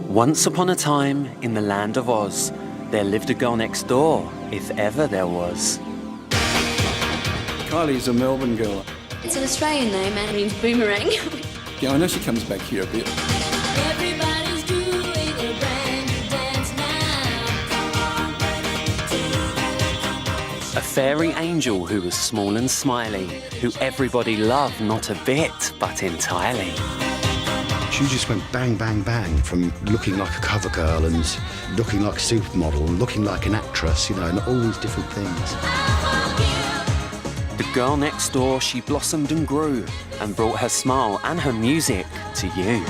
Once upon a time, in the land of Oz, there lived a girl next door, if ever there was. Kylie's a Melbourne girl. It's an Australian name and it means boomerang. Yeah, I know she comes back here a bit. Everybody's doing a brand new dance now. Come on, baby. A fairy angel who was small and smiley, who everybody loved not a bit, but entirely. She just went bang, bang, bang from looking like a cover girl and looking like a supermodel and looking like an actress, you know, and all these different things. The girl next door, she blossomed and grew and brought her smile and her music to you.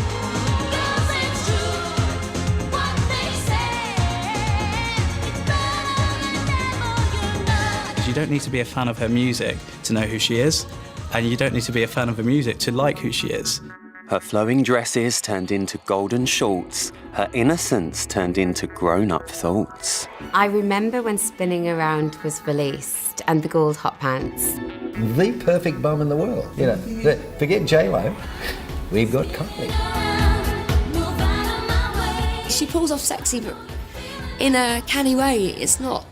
You don't need to be a fan of her music to know who she is, and you don't need to be a fan of her music to like who she is. Her flowing dresses turned into golden shorts, her innocence turned into grown-up thoughts. I remember when Spinning Around was released and the gold hot pants. The perfect bum in the world, you know. Forget J-Lo, we've got Kylie. She pulls off sexy, but in a canny way. It's not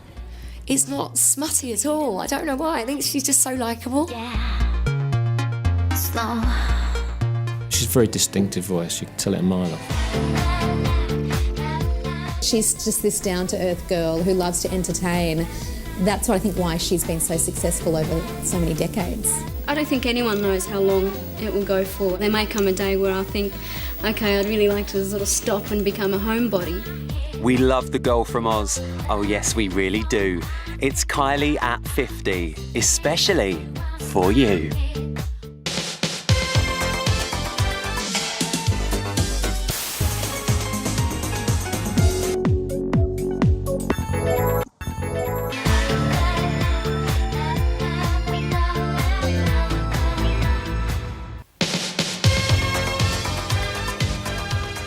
smutty at all. I don't know why. I think she's just so likeable. Slow. She's a very distinctive voice, you can tell it a mile off. She's just this down-to-earth girl who loves to entertain. That's what I think why she's been so successful over so many decades. I don't think anyone knows how long it will go for. There may come a day where I'll think, okay, I'd really like to sort of stop and become a homebody. We love the girl from Oz. Oh yes, we really do. It's Kylie at 50, especially for you.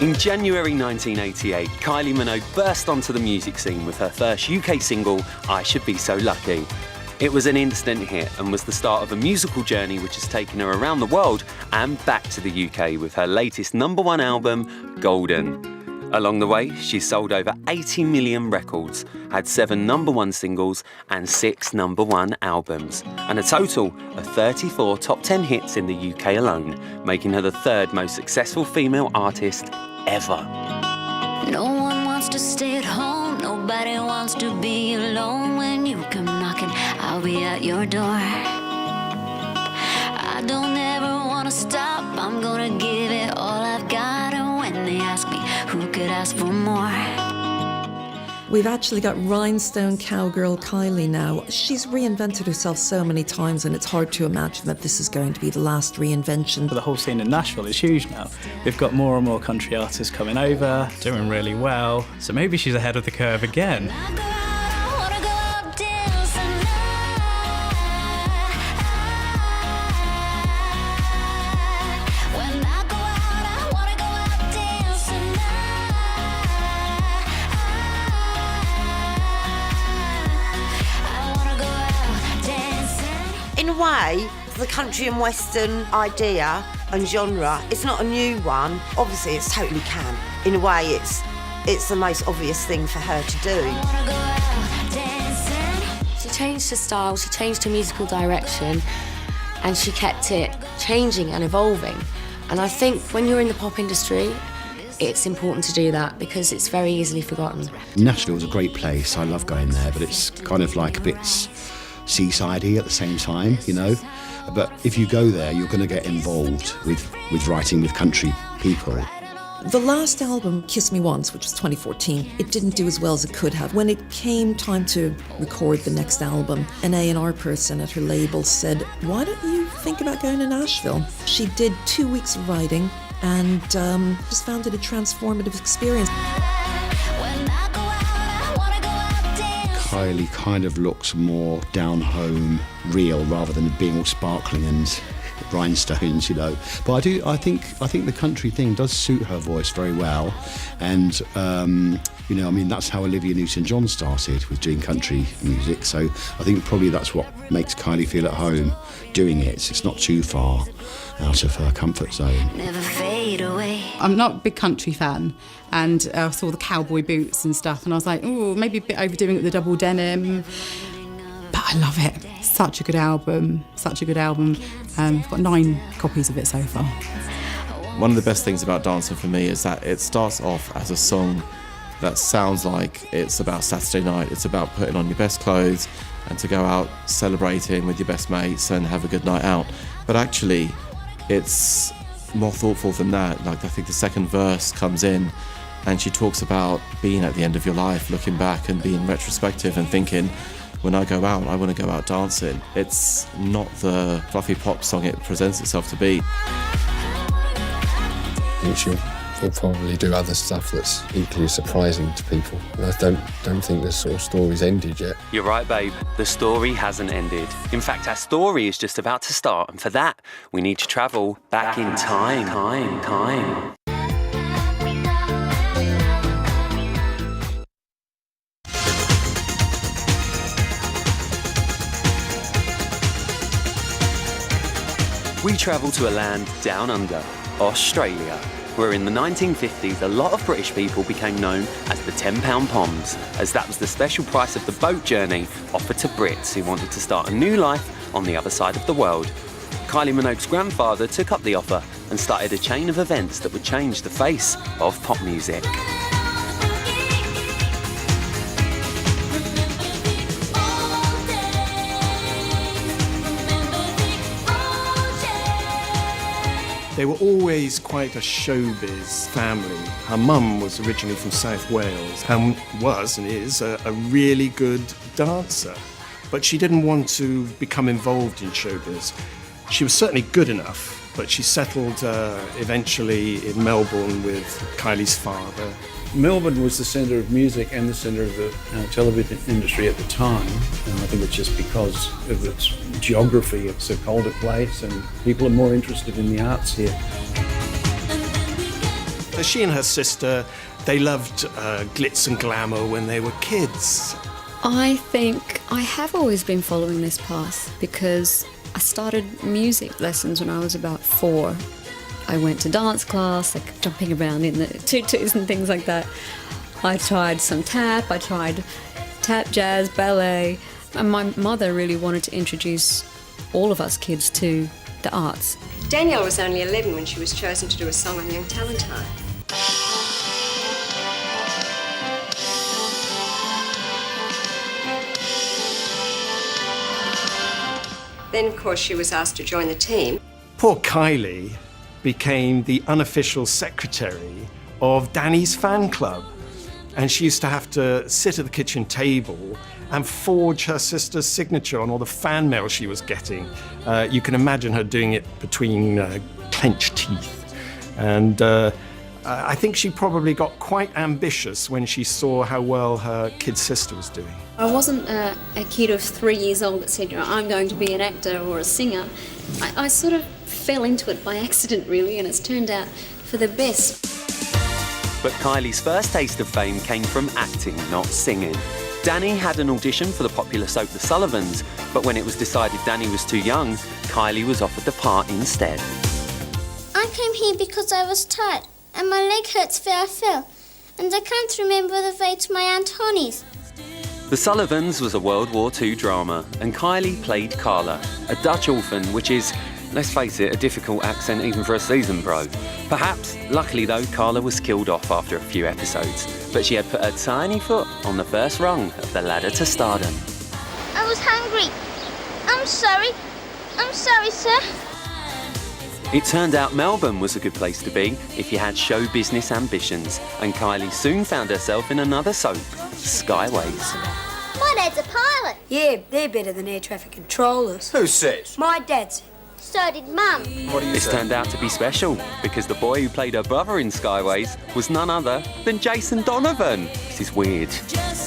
In January 1988, Kylie Minogue burst onto the music scene with her first UK single, I Should Be So Lucky. It was an instant hit and was the start of a musical journey which has taken her around the world and back to the UK with her latest #1 album, Golden. Along the way, she's sold over 80 million records, had 7 #1 singles and 6 #1 albums, and a total of 34 top 10 hits in the UK alone, making her the 3rd most successful female artist ever. No one wants to stay at home, nobody wants to be alone. When you come knocking, I'll be at your door. I don't ever want to stop, I'm gonna give it all I've got. And when they ask me, who could ask for more? We've actually got rhinestone cowgirl Kylie now. She's reinvented herself so many times, and it's hard to imagine that this is going to be the last reinvention. The whole scene in Nashville is huge now. We've got more and more country artists coming over, doing really well. So maybe she's ahead of the curve again. In a way, the country and western idea and genre, it's not a new one. Obviously, it's totally camp. In a way, it's the most obvious thing for her to do. She changed her style, she changed her musical direction, and she kept it changing and evolving. And I think when you're in the pop industry, it's important to do that because it's very easily forgotten. Nashville's a great place, I love going there, but it's kind of like a bit seaside-y at the same time, you know. But if you go there, you're going to get involved with writing with country people. The last album, Kiss Me Once, which was 2014, it didn't do as well as it could have. When it came time to record the next album, an A&R person at her label said, why don't you think about going to Nashville? She did 2 weeks of writing and just found it a transformative experience. Kylie kind of looks more down-home, real, rather than being all sparkling and rhinestones, you know. But I think the country thing does suit her voice very well, and you know, I mean, that's how Olivia Newton-John started, with doing country music. So I think probably that's what makes Kylie feel at home doing it. It's not too far out of her comfort zone. Never fade away. I'm not a big country fan, and I saw the cowboy boots and stuff, and I was like, oh, maybe a bit overdoing it with the double denim. But I love it. Such a good album, such a good album. I've got 9 copies of it so far. One of the best things about dancing for me is that it starts off as a song that sounds like it's about Saturday night. It's about putting on your best clothes and to go out celebrating with your best mates and have a good night out. But actually, it's more thoughtful than that. Like, I think the second verse comes in and she talks about being at the end of your life, looking back and being retrospective and thinking, when I go out, I want to go out dancing. It's not the fluffy pop song it presents itself to be. I think she'll probably do other stuff that's equally surprising to people. And I don't think this sort of story's ended yet. You're right, babe. The story hasn't ended. In fact, our story is just about to start, and for that, we need to travel back in time. We travel to a land down under, Australia, where in the 1950s a lot of British people became known as the £10 Poms, as that was the special price of the boat journey offered to Brits who wanted to start a new life on the other side of the world. Kylie Minogue's grandfather took up the offer and started a chain of events that would change the face of pop music. They were always quite a showbiz family. Her mum was originally from South Wales and was and is a really good dancer. But she didn't want to become involved in showbiz. She was certainly good enough, but she settled eventually in Melbourne with Kylie's father. Melbourne was the centre of music and the centre of the television industry at the time. And I think it's just because of its geography. It's a colder place and people are more interested in the arts here. She and her sister, they loved glitz and glamour when they were kids. I think I have always been following this path because I started music lessons when I was about 4. I went to dance class, like jumping around in the tutus and things like that. I tried some tap, I tried tap, jazz, ballet, and my mother really wanted to introduce all of us kids to the arts. Danielle was only 11 when she was chosen to do a song on Young Talent High. Then, of course, she was asked to join the team. Poor Kylie became the unofficial secretary of Danny's fan club. And she used to have to sit at the kitchen table and forge her sister's signature on all the fan mail she was getting. You can imagine her doing it between clenched teeth. And I think she probably got quite ambitious when she saw how well her kid sister was doing. I wasn't a kid of 3 years old that said, I'm going to be an actor or a singer. I sort of fell into it by accident, really, and it's turned out for the best. But Kylie's first taste of fame came from acting, not singing. Danny had an audition for the popular soap The Sullivans, but when it was decided Danny was too young, Kylie was offered the part instead. I came here because I was tired, and my leg hurts where I fell, and I can't remember the way to my Aunt Honey's. The Sullivans was a World War II drama, and Kylie played Carla, a Dutch orphan, which is, let's face it, a difficult accent even for a seasoned pro. Perhaps, luckily though, Carla was killed off after a few episodes, but she had put her tiny foot on the first rung of the ladder to stardom. I was hungry. I'm sorry. I'm sorry, sir. It turned out Melbourne was a good place to be if you had show business ambitions, and Kylie soon found herself in another soap, Skyways. My dad's a pilot. Yeah, they're better than air traffic controllers. Who says? My dad's. So did Mum. This turned out to be special because the boy who played her brother in Skyways was none other than Jason Donovan. This is weird.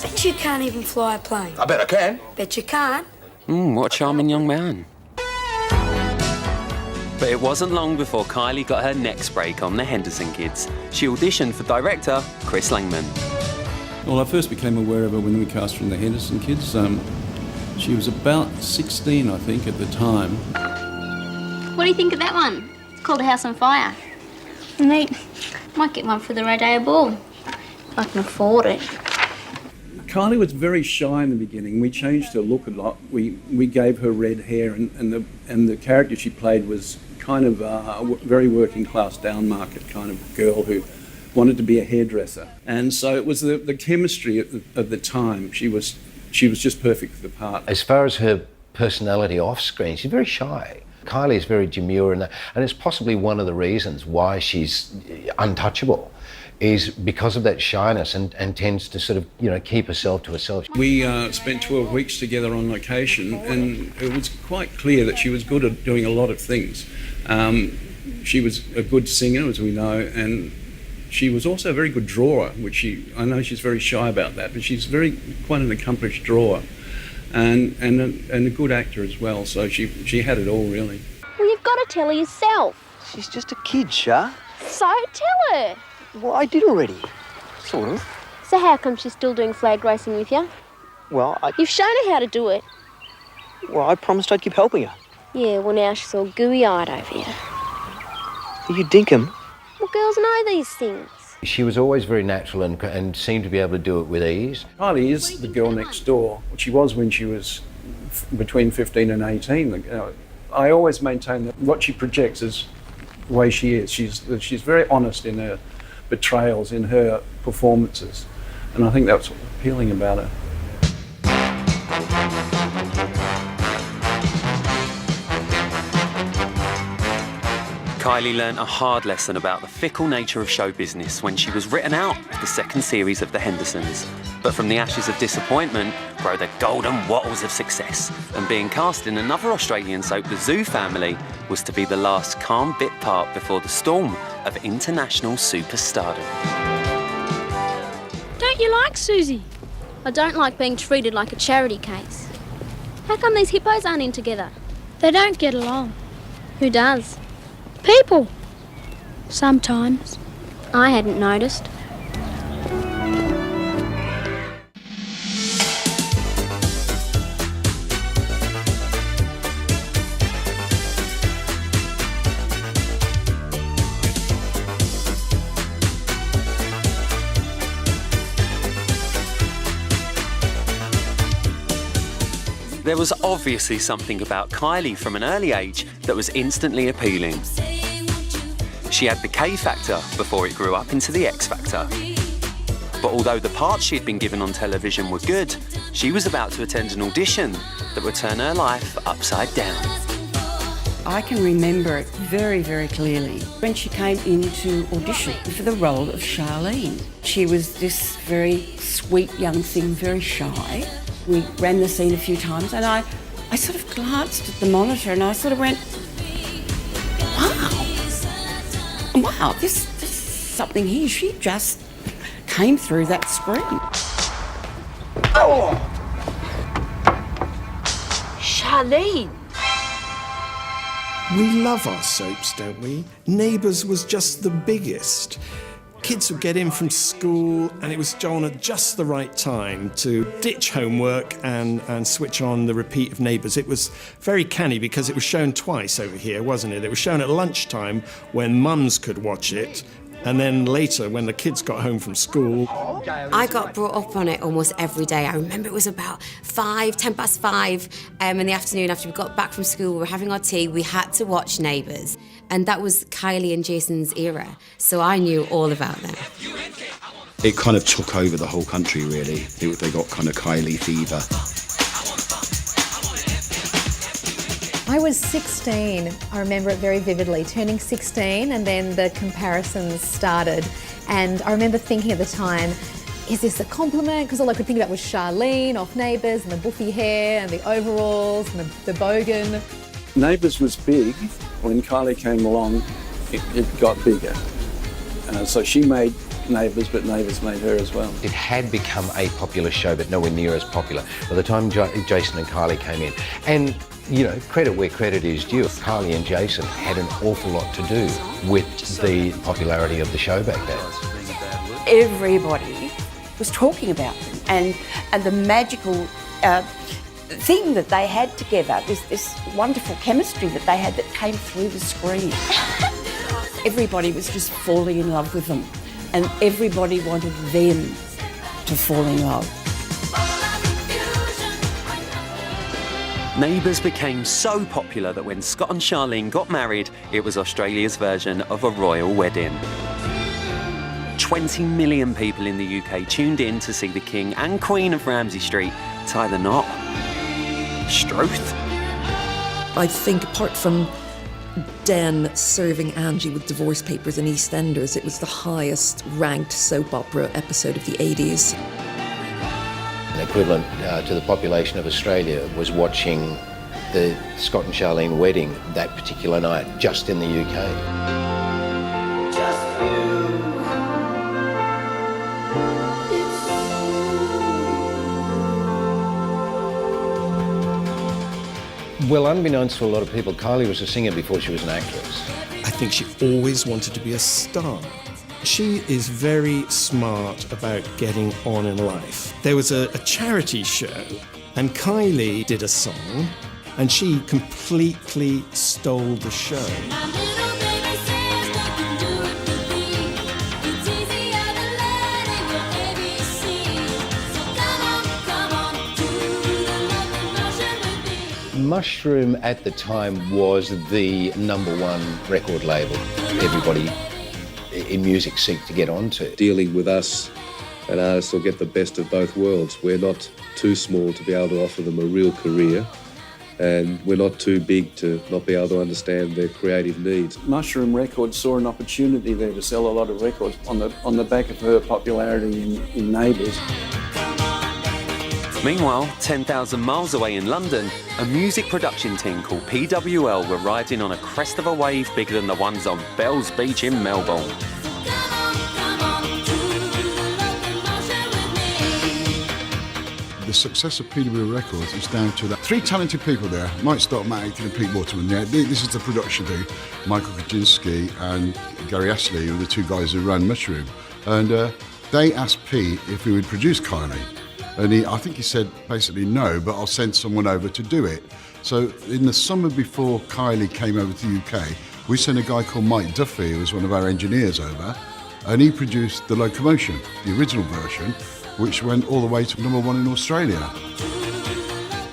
Bet you can't even fly a plane. I bet I can. Bet you can't. What a charming young man. But it wasn't long before Kylie got her next break on the Henderson Kids. She auditioned for director Chris Langman. Well, I first became aware of her when we cast her in the Henderson Kids. She was about 16, I think, at the time. What do you think of that one? It's called A House on Fire. Neat. Might get one for the Rodeo Ball, if I can afford it. Kylie was very shy in the beginning. We changed her look a lot. We gave her red hair, and the character she played was kind of a very working class, down market kind of girl who wanted to be a hairdresser. And so it was the chemistry of the time. She was just perfect for the part. As far as her personality off screen, she's very shy. Kylie is very demure, and it's possibly one of the reasons why she's untouchable, is because of that shyness and tends to sort of, keep herself to herself. We spent 12 weeks together on location, and it was quite clear that she was good at doing a lot of things. She was a good singer, as we know, and she was also a very good drawer, which I know she's very shy about that, but she's quite an accomplished drawer, and a good actor as well, so she had it all, really. Well, you've got to tell her yourself. She's just a kid, Shah. So tell her. Well, I did already. Sort of. So how come she's still doing flag racing with you? Well, You've shown her how to do it. I promised I'd keep helping her. Yeah, well now she's all gooey-eyed over you. You dinkum. Well, girls know these things. She was always very natural and seemed to be able to do it with ease. Kylie is the girl next door. She was when she was between 15 and 18. I always maintain that what she projects is the way she is. She's very honest in her betrayals, in her performances, and I think that's what's appealing about her. Kylie learnt a hard lesson about the fickle nature of show business when she was written out of the second series of The Hendersons. But from the ashes of disappointment grow the golden wattles of success, and being cast in another Australian soap, The Zoo Family, was to be the last calm bit part before the storm of international superstardom. Don't you like Susie? I don't like being treated like a charity case. How come these hippos aren't in together? They don't get along. Who does? People. Sometimes. I hadn't noticed. There was obviously something about Kylie from an early age that was instantly appealing. She had the K factor before it grew up into the X factor. But although the parts she had been given on television were good, she was about to attend an audition that would turn her life upside down. I can remember it very, very clearly when she came in to audition for the role of Charlene. She was this very sweet young thing, very shy. We ran the scene a few times, and I sort of glanced at the monitor and I sort of went, wow, there's something here. She just came through that screen. Oh! Charlene! We love our soaps, don't we? Neighbours was just the biggest. Kids would get in from school and it was on at just the right time to ditch homework and switch on the repeat of Neighbours. It was very canny because it was shown twice over here, wasn't it? It was shown at lunchtime when mums could watch it, and then later when the kids got home from school. I got brought up on it almost every day. I remember it was about 10 past 5 in the afternoon after we got back from school. We were having our tea. We had to watch Neighbours. And that was Kylie and Jason's era. So I knew all about them. It kind of took over the whole country, really. They got kind of Kylie fever. I was 16, I remember it very vividly, turning 16, and then the comparisons started. And I remember thinking at the time, is this a compliment? Because all I could think about was Charlene off Neighbours and the buffy hair and the overalls and the bogan. Neighbours was big. When Kylie came along, it got bigger. So she made Neighbours, but Neighbours made her as well. It had become a popular show, but nowhere near as popular by the time Jason and Kylie came in. And, you know, credit where credit is due. Kylie and Jason had an awful lot to do with the popularity of the show back then. Everybody was talking about them, and the magical thing that they had together, this wonderful chemistry that they had that came through the screen. everybody was just falling in love with them, and everybody wanted them to fall in love. Neighbours became so popular that when Scott and Charlene got married, it was Australia's version of a royal wedding. 20 million people in the UK tuned in to see the King and Queen of Ramsay Street tie the knot. Struth. I think apart from Den serving Angie with divorce papers in EastEnders, it was the highest ranked soap opera episode of the 80s. An equivalent to the population of Australia was watching the Scott and Charlene wedding that particular night, just in the UK. Well, unbeknownst to a lot of people, Kylie was a singer before she was an actress. I think she always wanted to be a star. She is very smart about getting on in life. There was a charity show, and Kylie did a song, and she completely stole the show. Mushroom at the time was the #1 record label. Everybody in music seek to get onto. Dealing with us, an artist will get the best of both worlds. We're not too small to be able to offer them a real career, and we're not too big to not be able to understand their creative needs. Mushroom Records saw an opportunity there to sell a lot of records on the back of her popularity in Neighbours. Meanwhile, 10,000 miles away in London, a music production team called PWL were riding on a crest of a wave bigger than the ones on Bells Beach in Melbourne. The success of PWL Records is down to that. 3 talented people there, Mike Stockmatic and Pete Waterman. This is the production team, Michael Kaczynski and Gary Astley, who are the 2 guys who ran Mushroom. And they asked Pete if he would produce Kylie. And I think he said basically no, but I'll send someone over to do it. So in the summer before Kylie came over to the UK, we sent a guy called Mike Duffy, who was one of our engineers, over, and he produced The Locomotion, the original version, which went all the way to #1 in Australia.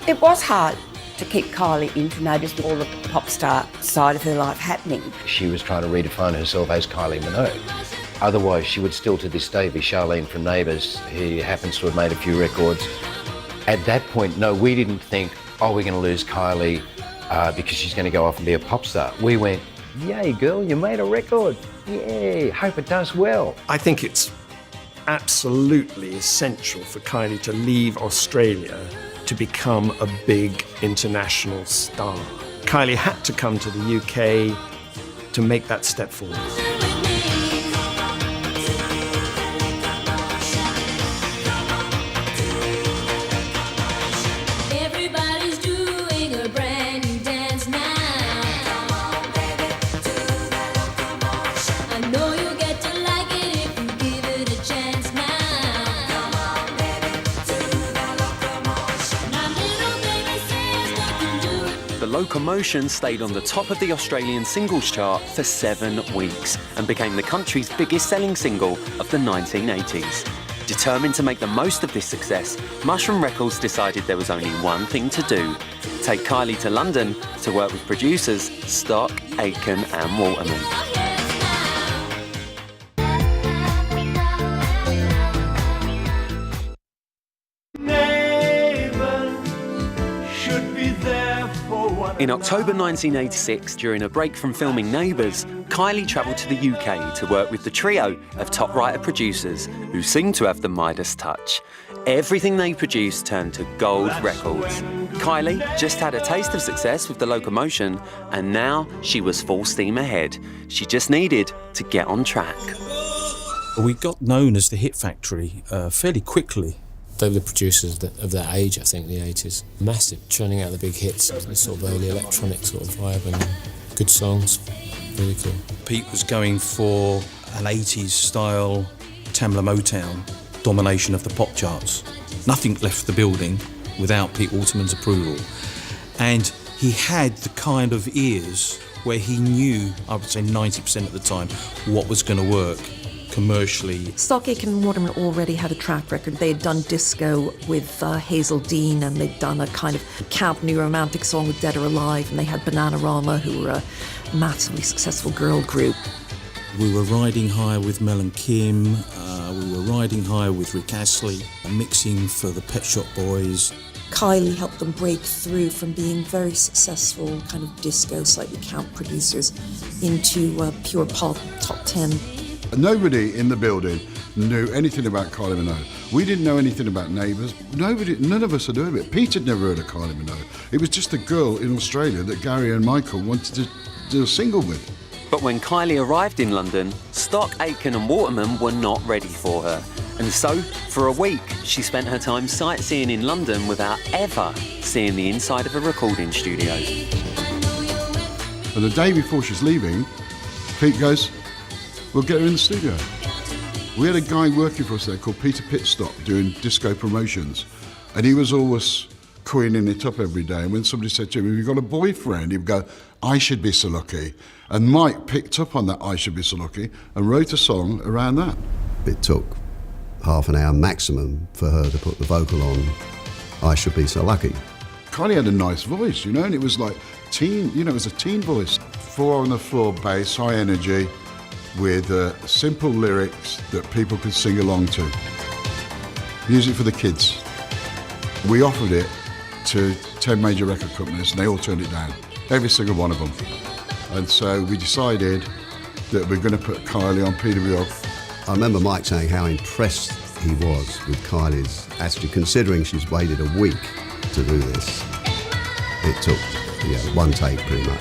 It was hard to keep Kylie entertained with all the pop star side of her life happening. She was trying to redefine herself as Kylie Minogue. Otherwise, she would still to this day be Charlene from Neighbours. He happens to have made a few records. At that point, no, we didn't think, oh, we're going to lose Kylie because she's going to go off and be a pop star. We went, yay, girl, you made a record. Yay, hope it does well. I think it's absolutely essential for Kylie to leave Australia to become a big international star. Kylie had to come to the UK to make that step forward. Locomotion stayed on the top of the Australian singles chart for 7 weeks and became the country's biggest selling single of the 1980s. Determined to make the most of this success, Mushroom Records decided there was only one thing to do: take Kylie to London to work with producers Stock, Aitken and Waterman. In October 1986, during a break from filming Neighbours, Kylie travelled to the UK to work with the trio of top writer producers who seemed to have the Midas touch. Everything they produced turned to gold records. Kylie just had a taste of success with The Locomotion, and now she was full steam ahead. She just needed to get on track. We got known as the Hit Factory fairly quickly. They were the producers of that age, I think, the 80s. Massive, churning out the big hits, sort of early electronic sort of vibe and good songs. Really cool. Pete was going for an 80s style Tamla Motown domination of the pop charts. Nothing left the building without Pete Waterman's approval. And he had the kind of ears where he knew, I would say 90% of the time, what was going to work commercially. Stock Aitken and Waterman already had a track record. They had done disco with Hazel Dean, and they'd done a kind of camp new romantic song with Dead or Alive, and they had Bananarama, who were a massively successful girl group. We were riding high with Mel and Kim, we were riding high with Rick Astley, mixing for the Pet Shop Boys. Kylie helped them break through from being very successful kind of disco, slightly camp producers into pure pop top 10. Nobody in the building knew anything about Kylie Minogue. We didn't know anything about Neighbours. None of us had heard of it. Pete had never heard of Kylie Minogue. It was just a girl in Australia that Gary and Michael wanted to do a single with. But when Kylie arrived in London, Stock Aitken and Waterman were not ready for her. And so, for a week, she spent her time sightseeing in London without ever seeing the inside of a recording studio. And the day before she's leaving, Pete goes, "We'll get her in the studio." We had a guy working for us there called Peter Pitstop doing disco promotions, and he was always queening it up every day. And when somebody said to him, "Have you got a boyfriend?" he'd go, "I should be so lucky." And Mike picked up on that "I should be so lucky" and wrote a song around that. It took half an hour maximum for her to put the vocal on "I Should Be So Lucky." Kylie had a nice voice, you know, and it was like teen, you know, it was a teen voice. 4 on the floor bass, high energy, with simple lyrics that people could sing along to. Music for the kids. We offered it to 10 major record companies and they all turned it down, every single one of them. And so we decided that we're going to put Kylie on PWO. I remember Mike saying how impressed he was with Kylie's attitude, considering she's waited a week to do this. It took one take pretty much.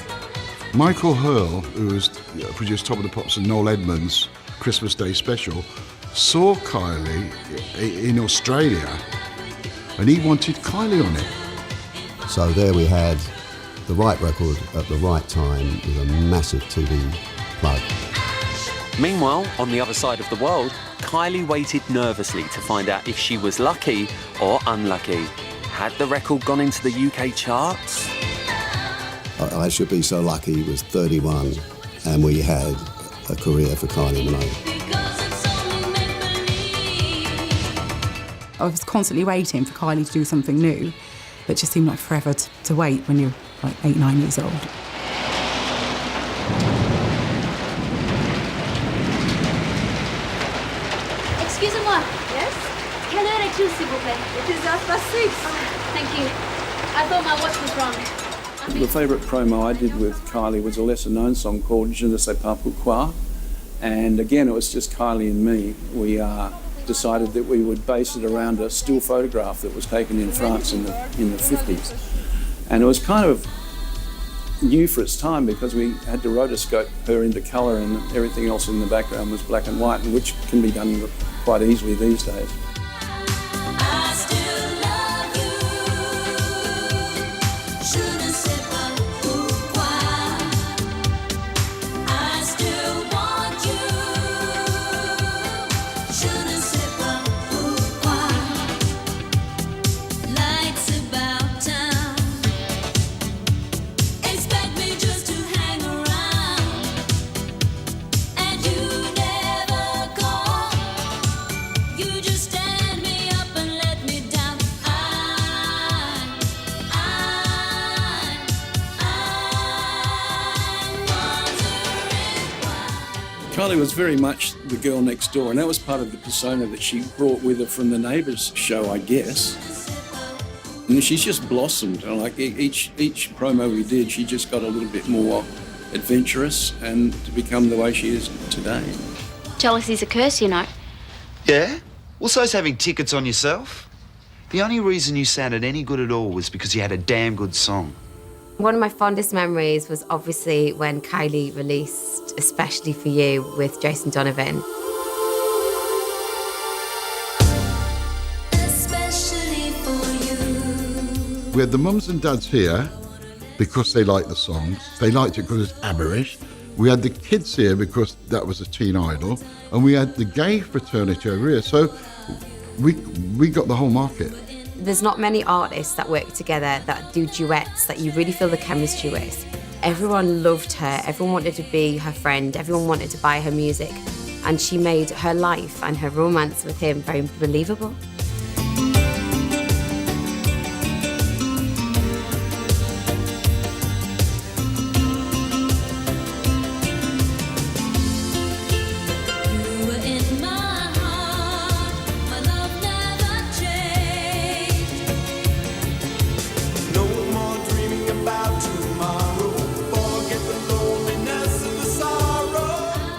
Michael Hurl, who was produced Top of the Pops and Noel Edmonds' Christmas Day special, saw Kylie in Australia and he wanted Kylie on it. So there we had the right record at the right time with a massive TV plug. Meanwhile, on the other side of the world, Kylie waited nervously to find out if she was lucky or unlucky. Had the record gone into the UK charts? I Should Be So Lucky was 31, and we had a career for Kylie Minogue. I was constantly waiting for Kylie to do something new, but it just seemed like forever to wait when you're like 8, 9 years old. Excusez-moi. Yes? Quelle heure est-il, s'il vous plaît? It is 6:30. Thank you. I thought my watch was wrong. The favourite promo I did with Kylie was a lesser-known song called Je ne sais pas pourquoi. And again, it was just Kylie and me. We decided that we would base it around a still photograph that was taken in France in the 50s. And it was kind of new for its time because we had to rotoscope her into colour and everything else in the background was black and white, which can be done quite easily these days. Kylie was very much the girl next door, and that was part of the persona that she brought with her from the Neighbours show, I guess. And she's just blossomed. Like each promo we did, she just got a little bit more adventurous and to become the way she is today. Jealousy's a curse, you know. Yeah? Well, so's having tickets on yourself. The only reason you sounded any good at all was because you had a damn good song. One of my fondest memories was obviously when Kylie released Especially For You with Jason Donovan. We had the mums and dads here because they liked the songs. They liked it because it's Abberish. We had the kids here because that was a teen idol. And we had the gay fraternity over here. So we got the whole market. There's not many artists that work together that do duets that you really feel the chemistry with. Everyone loved her, everyone wanted to be her friend, everyone wanted to buy her music, and she made her life and her romance with him very believable.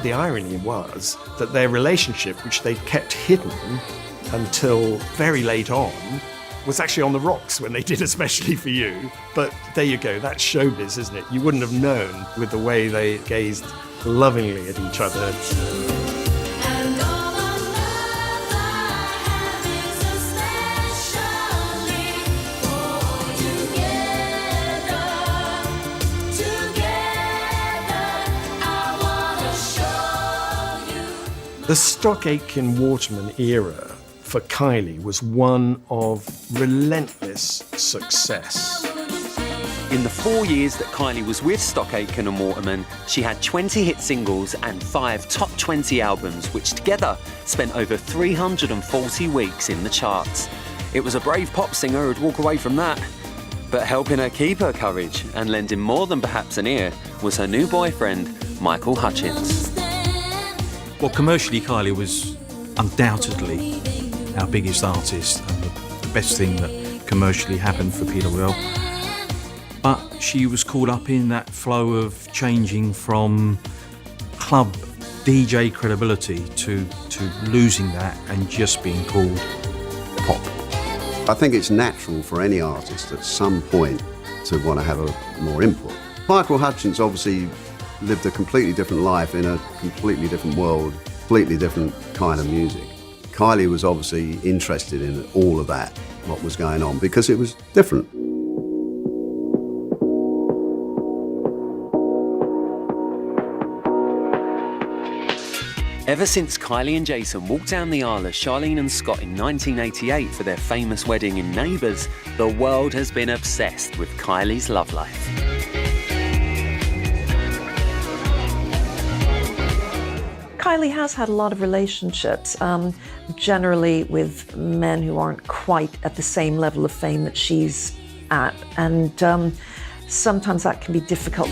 The irony was that their relationship, which they'd kept hidden until very late on, was actually on the rocks when they did Especially for You. But there you go, that's showbiz, isn't it? You wouldn't have known with the way they gazed lovingly at each other. The Stock Aitken Waterman era for Kylie was one of relentless success. In the 4 years that Kylie was with Stock Aitken and Waterman, she had 20 hit singles and 5 top 20 albums, which together spent over 340 weeks in the charts. It was a brave pop singer who'd walk away from that. But helping her keep her courage and lending more than perhaps an ear was her new boyfriend, Michael Hutchins. Well, commercially, Kylie was undoubtedly our biggest artist and the best thing that commercially happened for Peter Will. But she was caught up in that flow of changing from club DJ credibility to losing that and just being called pop. I think it's natural for any artist at some point to want to have a more input. Michael Hutchins obviously lived a completely different life in a completely different world, completely different kind of music. Kylie was obviously interested in all of that, what was going on, because it was different. Ever since Kylie and Jason walked down the aisle as Charlene and Scott in 1988 for their famous wedding in Neighbours, the world has been obsessed with Kylie's love life. Kylie has had a lot of relationships, generally with men who aren't quite at the same level of fame that she's at, and sometimes that can be difficult.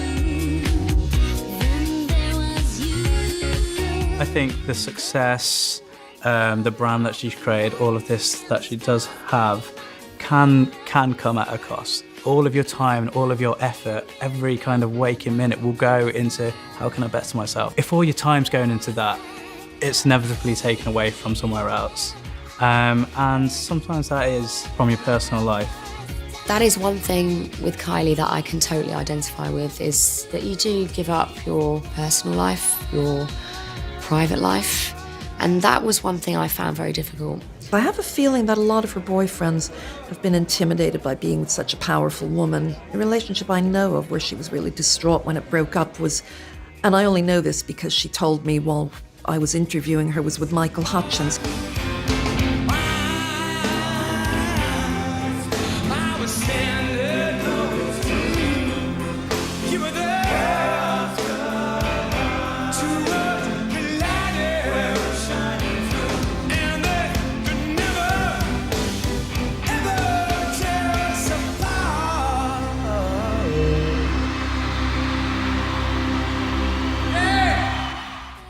I think the success, the brand that she's created, all of this that she does have, can come at a cost. All of your time, all of your effort, every kind of waking minute will go into how can I better myself. If all your time's going into that, it's inevitably taken away from somewhere else. And sometimes that is from your personal life. That is one thing with Kylie that I can totally identify with, is that you do give up your personal life, your private life, and that was one thing I found very difficult. I have a feeling that a lot of her boyfriends have been intimidated by being with such a powerful woman. The relationship I know of where she was really distraught when it broke up was, and I only know this because she told me while I was interviewing her, was with Michael Hutchins.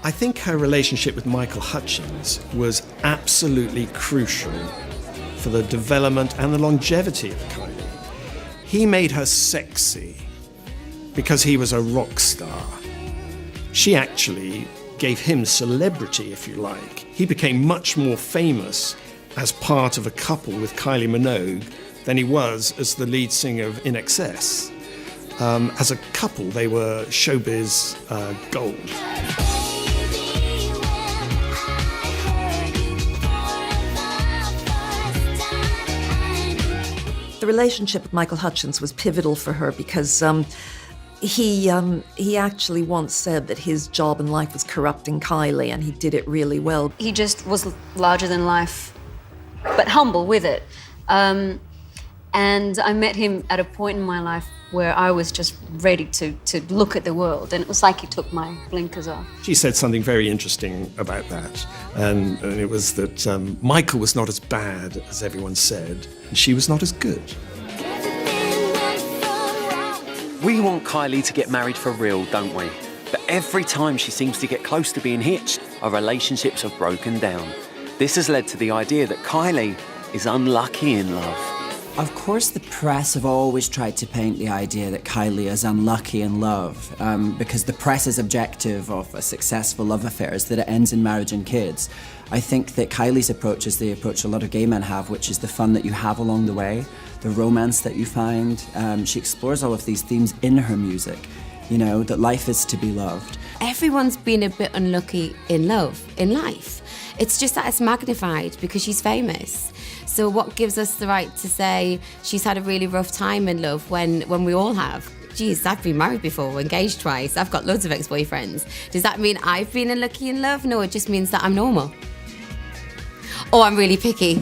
I think her relationship with Michael Hutchins was absolutely crucial for the development and the longevity of Kylie. He made her sexy because he was a rock star. She actually gave him celebrity, if you like. He became much more famous as part of a couple with Kylie Minogue than he was as the lead singer of In Excess. As a couple, they were showbiz gold. The relationship with Michael Hutchins was pivotal for her because he actually once said that his job in life was corrupting Kylie, and he did it really well. He just was larger than life, but humble with it. And I met him at a point in my life where I was just ready to look at the world, and it was like he took my blinkers off. She said something very interesting about that, and it was that Michael was not as bad as everyone said, and she was not as good. We want Kylie to get married for real, don't we? But every time she seems to get close to being hitched, our relationships have broken down. This has led to the idea that Kylie is unlucky in love. Of course, the press have always tried to paint the idea that Kylie is unlucky in love, because the press's objective of a successful love affair is that it ends in marriage and kids. I think that Kylie's approach is the approach a lot of gay men have, which is the fun that you have along the way, the romance that you find. She explores all of these themes in her music, you know, that life is to be loved. Everyone's been a bit unlucky in love, in life. It's just that it's magnified because she's famous. So what gives us the right to say she's had a really rough time in love when we all have? Geez, I've been married before, engaged twice, I've got loads of ex-boyfriends. Does that mean I've been unlucky in love? No, it just means that I'm normal. Or I'm really picky.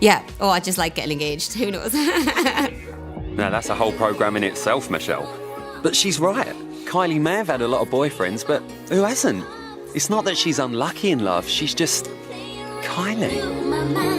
Yeah, or I just like getting engaged, who knows? Now that's a whole programme in itself, Michelle. But she's right. Kylie may have had a lot of boyfriends, but who hasn't? It's not that she's unlucky in love, she's just Kylie.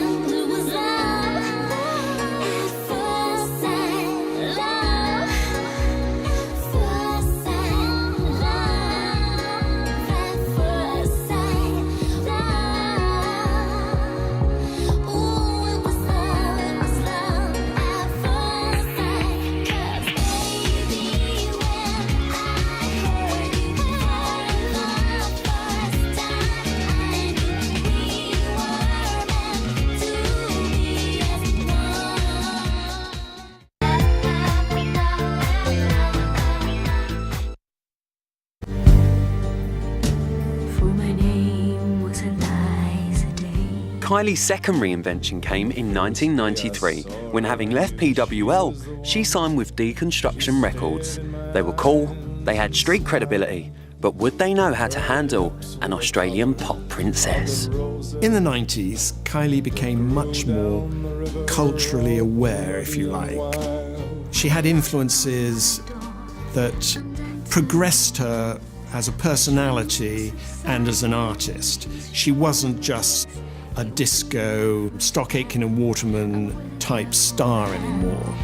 Kylie's second reinvention came in 1993, when having left PWL, she signed with Deconstruction Records. They were cool, they had street credibility, but would they know how to handle an Australian pop princess? In the 90s, Kylie became much more culturally aware, if you like. She had influences that progressed her as a personality and as an artist. She wasn't just a disco, Stock Aitken and Waterman type star anymore.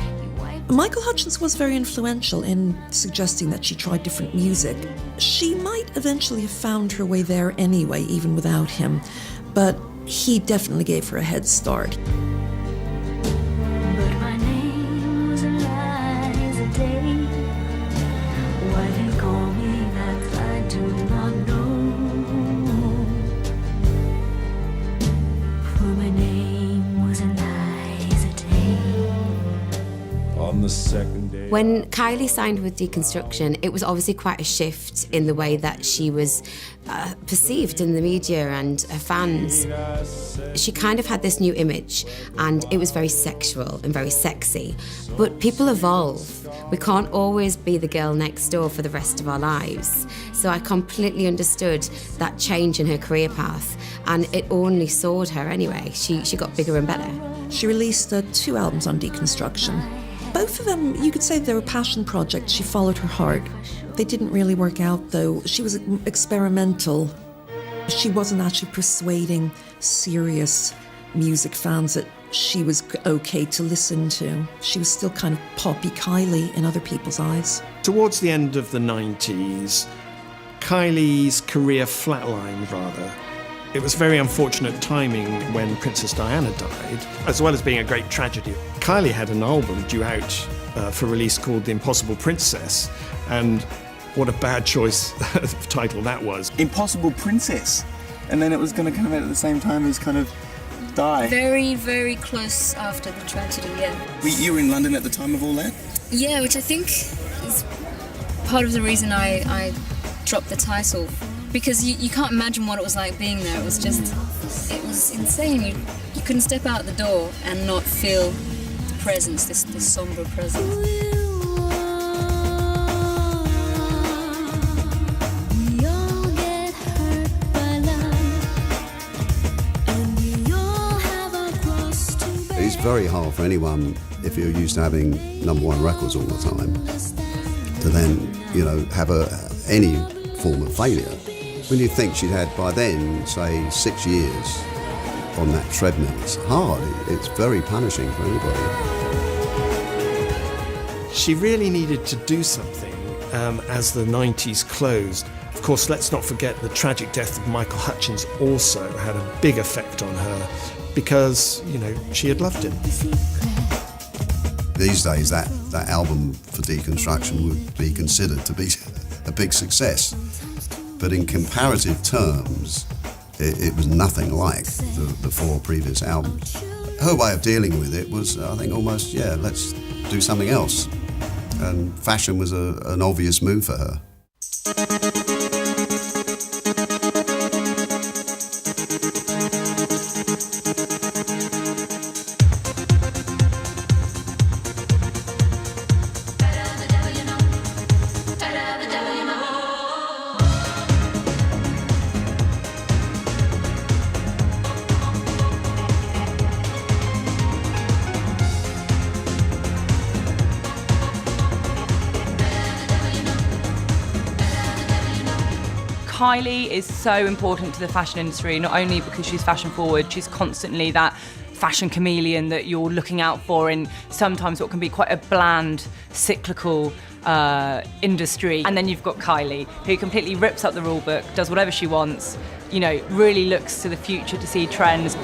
Michael Hutchence was very influential in suggesting that she tried different music. She might eventually have found her way there anyway, even without him, but he definitely gave her a head start. When Kylie signed with Deconstruction, it was obviously quite a shift in the way that she was perceived in the media and her fans. She kind of had this new image, and it was very sexual and very sexy. But people evolve. We can't always be the girl next door for the rest of our lives. So I completely understood that change in her career path, and it only soared her anyway. She got bigger and better. She released 2 albums on Deconstruction. Both of them, you could say they were passion projects. She followed her heart. They didn't really work out, though. She was experimental. She wasn't actually persuading serious music fans that she was okay to listen to. She was still kind of poppy Kylie in other people's eyes. Towards the end of the 90s, Kylie's career flatlined, rather. It was very unfortunate timing when Princess Diana died, as well as being a great tragedy. Kylie had an album due out for release called The Impossible Princess, and what a bad choice of title that was. Impossible Princess, and then it was going to come out at the same time as kind of Die. Very, very close after the tragedy, yeah. You were in London at the time of all that? Yeah, which I think is part of the reason I dropped the title. Because you can't imagine what it was like being there. It was insane. You couldn't step out the door and not feel the presence, this somber presence. He's very hard for anyone, if you're used to having #1 records all the time, to then, have any form of failure. When you think she'd had, by then, say, 6 years on that treadmill, it's hard. It's very punishing for anybody. She really needed to do something as the 90s closed. Of course, let's not forget the tragic death of Michael Hutchence also had a big effect on her because, she had loved him. These days, that album for Deconstruction would be considered to be a big success. But in comparative terms, it was nothing like the 4 previous albums. Her way of dealing with it was, I think, almost, let's do something else. And fashion was an obvious move for her. Kylie is so important to the fashion industry, not only because she's fashion forward, she's constantly that fashion chameleon that you're looking out for in sometimes what can be quite a bland, cyclical industry. And then you've got Kylie, who completely rips up the rule book, does whatever she wants, really looks to the future to see trends.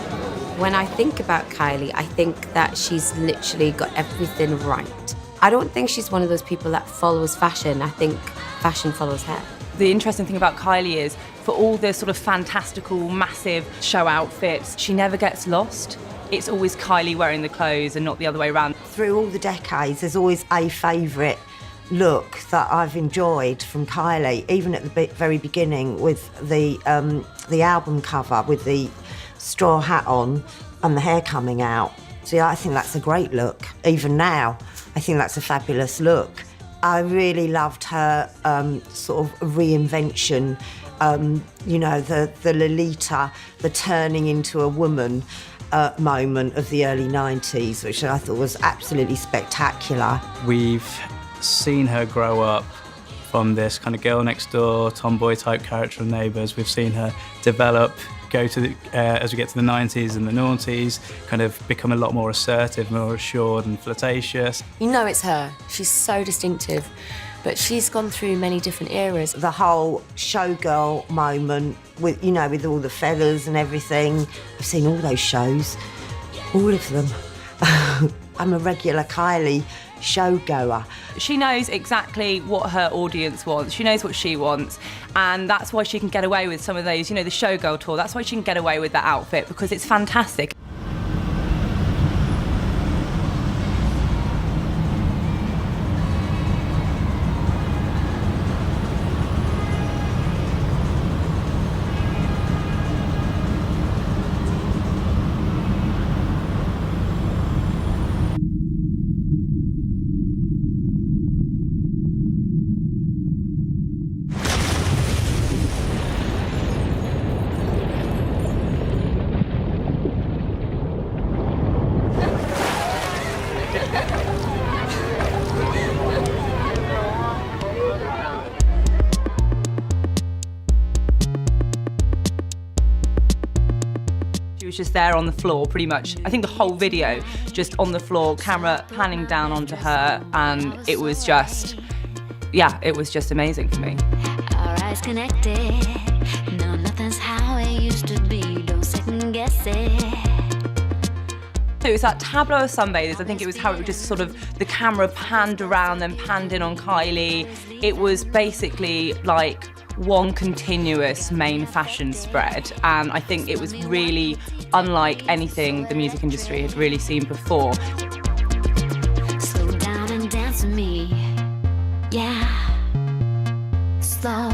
When I think about Kylie, I think that she's literally got everything right. I don't think she's one of those people that follows fashion. I think fashion follows her. The interesting thing about Kylie is, for all the sort of fantastical, massive show outfits, she never gets lost. It's always Kylie wearing the clothes and not the other way around. Through all the decades, there's always a favourite look that I've enjoyed from Kylie, even at the very beginning with the album cover with the straw hat on and the hair coming out. So I think that's a great look. Even now, I think that's a fabulous look. I really loved her sort of reinvention, the Lolita, the turning into a woman moment of the early 90s, which I thought was absolutely spectacular. We've seen her grow up from this kind of girl next door, tomboy type character in Neighbours. We've seen her develop, go to as we get to the 90s and the noughties, kind of become a lot more assertive, more assured and flirtatious. It's her. She's so distinctive, but she's gone through many different eras. The whole showgirl moment with, with all the feathers and everything. I've seen all those shows, all of them. I'm a regular Kylie showgoer. She knows exactly what her audience wants. She knows what she wants, and that's why she can get away with some of those, the showgirl tour. That's why she can get away with that outfit, because it's fantastic. She was just there on the floor pretty much. I think the whole video just on the floor, camera panning down onto her, and it was just, it was just amazing for me. Our eyes connected. No, nothing's how it used to be. Don't second guess it. So it was that tableau of sunbathers. I think it was how it was just sort of, the camera panned around, then panned in on Kylie. It was basically like one continuous main fashion spread, and I think it was really unlike anything the music industry had really seen before. Slow down and dance with me. Slow.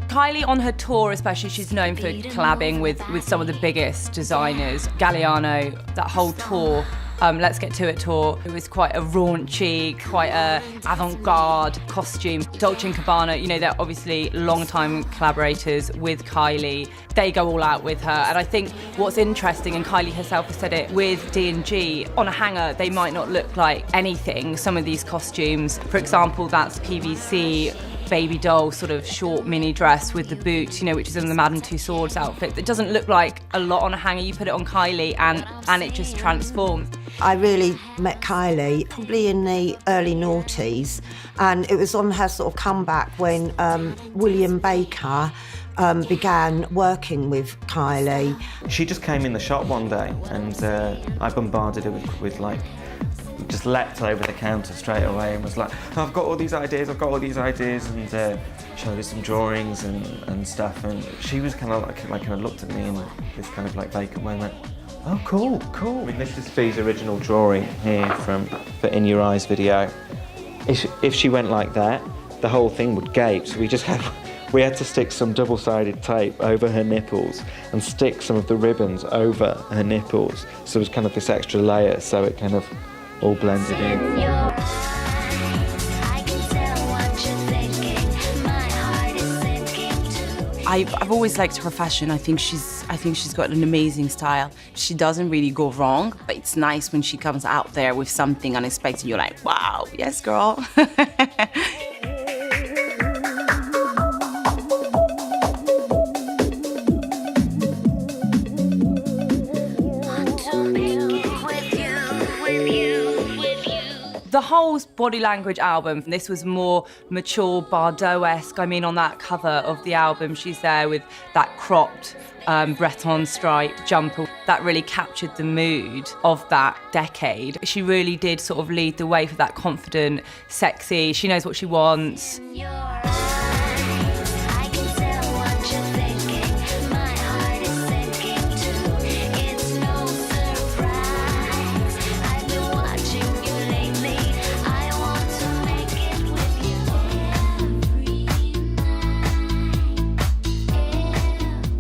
Kylie on her tour especially, she's known for collabing with some of the biggest designers. Galliano, that whole tour Let's Get To It tour. It was quite a raunchy, quite a avant-garde costume. Dolce & Gabbana, you know, they're obviously long-time collaborators with Kylie. They go all out with her. And I think what's interesting, and Kylie herself has said it, with D&G, on a hanger, they might not look like anything, some of these costumes. For example, that's PVC baby doll sort of short mini dress with the boot, you know, which is in the Madame Tussauds outfit. It doesn't look like a lot on a hanger. You put it on Kylie and it just transforms. I really met Kylie probably in the early noughties, and it was on her sort of comeback when William Baker began working with Kylie. She just came in the shop one day and I bombarded her with like, just leapt over the counter straight away and was like, I've got all these ideas, and showed her some drawings and stuff, and she was kind of looked at me in this kind of like vacant way and went, oh, cool. I mean, this is Fee's original drawing here from the In Your Eyes video. If she went like that, the whole thing would gape, so we had to stick some double-sided tape over her nipples and stick some of the ribbons over her nipples, so it was kind of this extra layer, so it kind of all blended in. I've always liked her fashion. I think she's got an amazing style. She doesn't really go wrong, but it's nice when she comes out there with something unexpected. You're like, wow, yes, girl. The whole Body Language album, this was more mature, Bardot-esque. I mean, on that cover of the album, she's there with that cropped Breton striped jumper. That really captured the mood of that decade. She really did sort of lead the way for that confident, sexy, she knows what she wants.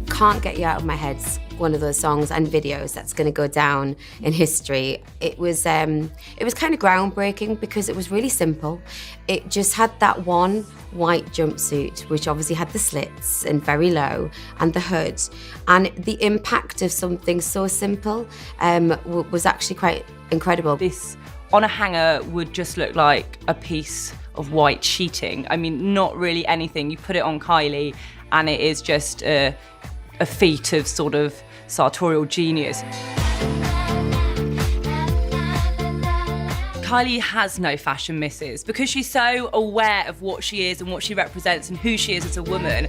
Can't Get You Out of My Head's one of those songs and videos that's going to go down in history. It was kind of groundbreaking because it was really simple. It just had that one white jumpsuit, which obviously had the slits and very low, and the hood. And the impact of something so simple was actually quite incredible. This on a hanger would just look like a piece of white sheeting. I mean, not really anything. You put it on Kylie and it is just a feat of sort of sartorial genius. Kylie has no fashion misses because she's so aware of what she is and what she represents and who she is as a woman.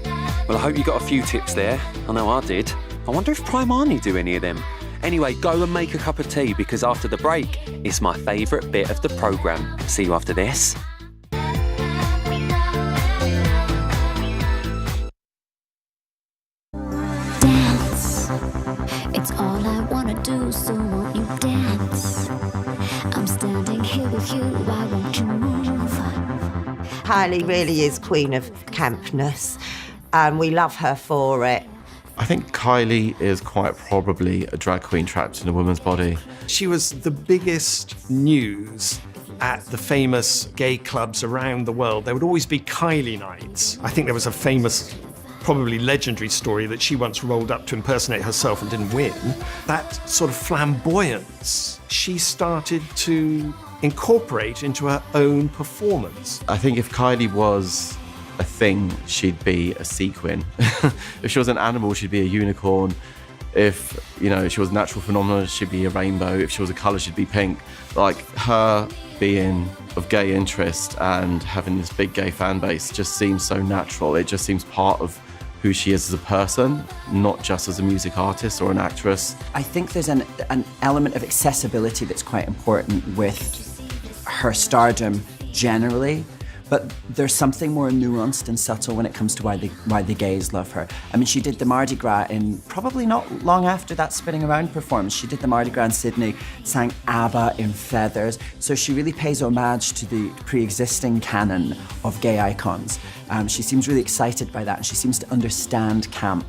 Well, I hope you got a few tips there. I know I did. I wonder if Primani do any of them. Anyway, go and make a cup of tea because after the break, it's my favourite bit of the programme. See you after this. It's all I wanna do, so won't you dance? I'm standing here with you, why won't you move? Kylie really is queen of campness, and we love her for it. I think Kylie is quite probably a drag queen trapped in a woman's body. She was the biggest news at the famous gay clubs around the world. There would always be Kylie nights. I think there was a famous, probably legendary story that she once rolled up to impersonate herself and didn't win. That sort of flamboyance, she started to incorporate into her own performance. I think if Kylie was a thing, she'd be a sequin. If she was an animal, she'd be a unicorn. If, she was a natural phenomenon, she'd be a rainbow. If she was a colour, she'd be pink. Like, her being of gay interest and having this big gay fan base just seems so natural. It just seems part of who she is as a person, not just as a music artist or an actress. I think there's an element of accessibility that's quite important with her stardom generally, but there's something more nuanced and subtle when it comes to why the gays love her. I mean, she did the Mardi Gras in probably not long after that Spinning Around performance. She did the Mardi Gras in Sydney, sang ABBA in Feathers. So she really pays homage to the pre-existing canon of gay icons. She seems really excited by that, and she seems to understand camp.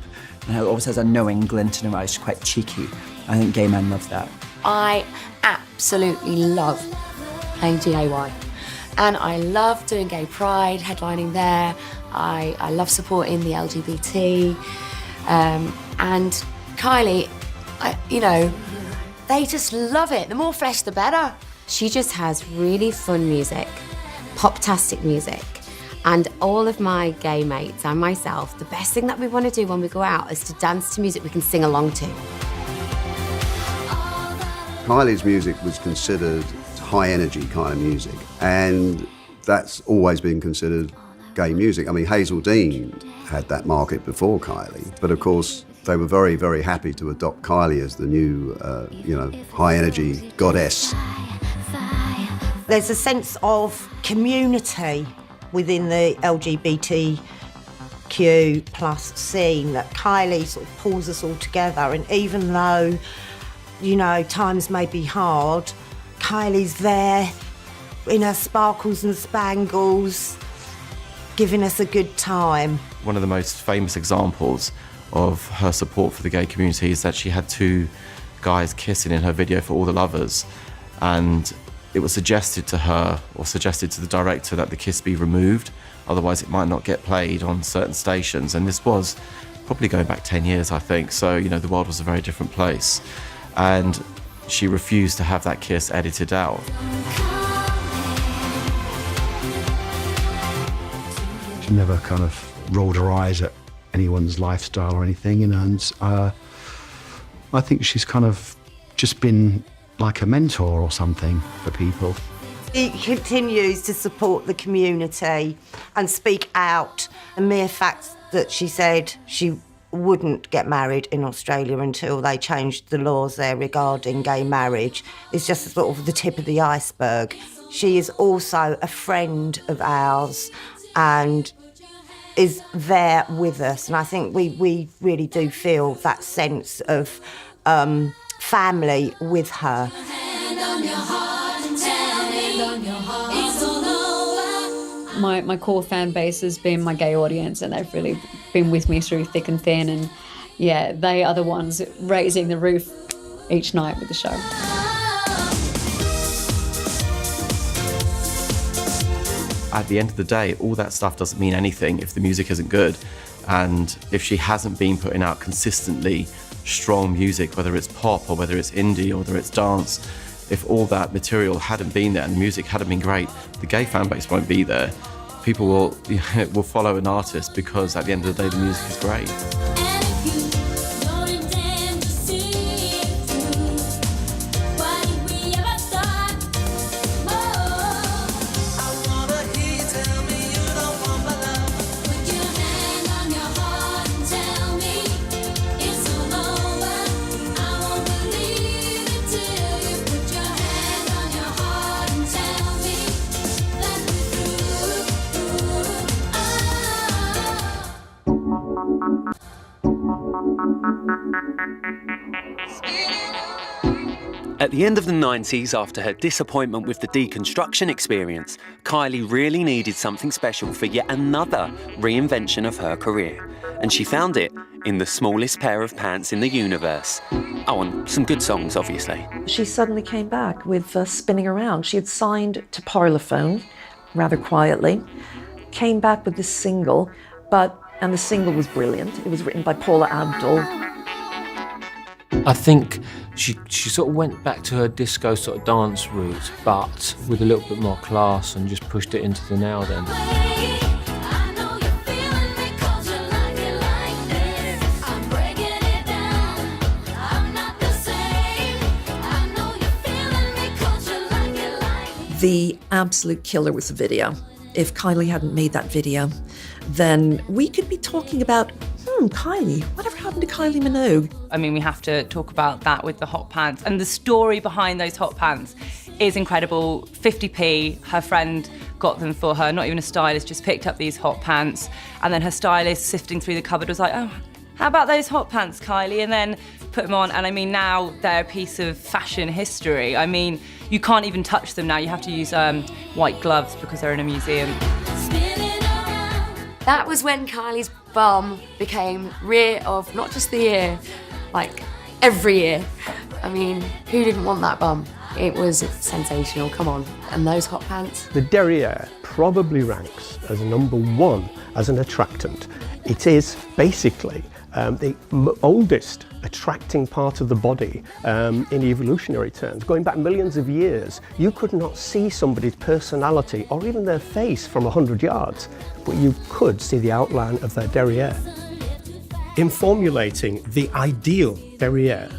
And always has a knowing glint in her eyes. She's quite cheeky. I think gay men love that. I absolutely love playing GAY. And I love doing gay pride, headlining there. I love supporting the LGBT. And Kylie, they just love it. The more flesh, the better. She just has really fun music, pop-tastic music. And all of my gay mates and myself, the best thing that we want to do when we go out is to dance to music we can sing along to. Kylie's music was considered high energy kind of music, and that's always been considered gay music. I mean, Hazel Dean had that market before Kylie, but of course they were very, very happy to adopt Kylie as the new, high energy goddess. There's a sense of community within the LGBTQ plus scene that Kylie sort of pulls us all together, and even though, times may be hard, Kylie's there in her sparkles and spangles, giving us a good time. One of the most famous examples of her support for the gay community is that she had 2 guys kissing in her video for All the Lovers, and it was suggested to her, or suggested to the director, that the kiss be removed, otherwise it might not get played on certain stations. And this was probably going back 10 years, I think, so the world was a very different place. And she refused to have that kiss edited out. She never kind of rolled her eyes at anyone's lifestyle or anything, and I think she's kind of just been like a mentor or something for people. She continues to support the community and speak out. The mere fact that she said she wouldn't get married in Australia until they changed the laws there regarding gay marriage is just sort of the tip of the iceberg. She is also a friend of ours and is there with us, and I think we really do feel that sense of family with her. My core fan base has been my gay audience, and they've really been with me through thick and thin, and they are the ones raising the roof each night with the show. At the end of the day, all that stuff doesn't mean anything if the music isn't good, and if she hasn't been putting out consistently strong music, whether it's pop or whether it's indie or whether it's dance. If all that material hadn't been there and the music hadn't been great, the gay fan base won't be there. People will follow an artist because at the end of the day the music is great. At the end of the 90s, after her disappointment with the deconstruction experience, Kylie really needed something special for yet another reinvention of her career. And she found it in the smallest pair of pants in the universe. Oh, and some good songs, obviously. She suddenly came back with Spinning Around. She had signed to Parlophone, rather quietly, came back with this single, and the single was brilliant. It was written by Paula Abdul. I think she sort of went back to her disco sort of dance route, but with a little bit more class, and just pushed it into the now then. The absolute killer was the video. If Kylie hadn't made that video, then we could be talking about, Kylie, whatever happened to Kylie Minogue? I mean, we have to talk about that with the hot pants and the story behind those hot pants is incredible. 50p, her friend got them for her, not even a stylist, just picked up these hot pants. And then her stylist, sifting through the cupboard, was like, oh, how about those hot pants, Kylie? And then put them on. And I mean, now they're a piece of fashion history. I mean, you can't even touch them now. You have to use white gloves because they're in a museum. That was when Kylie's bum became rear of not just the year, like every year. I mean, who didn't want that bum? It was sensational, come on. And those hot pants. The derriere probably ranks as number one as an attractant. It is basically the oldest attracting part of the body in evolutionary terms. Going back millions of years, you could not see somebody's personality or even their face from 100 yards, but you could see the outline of their derriere. In formulating the ideal derriere,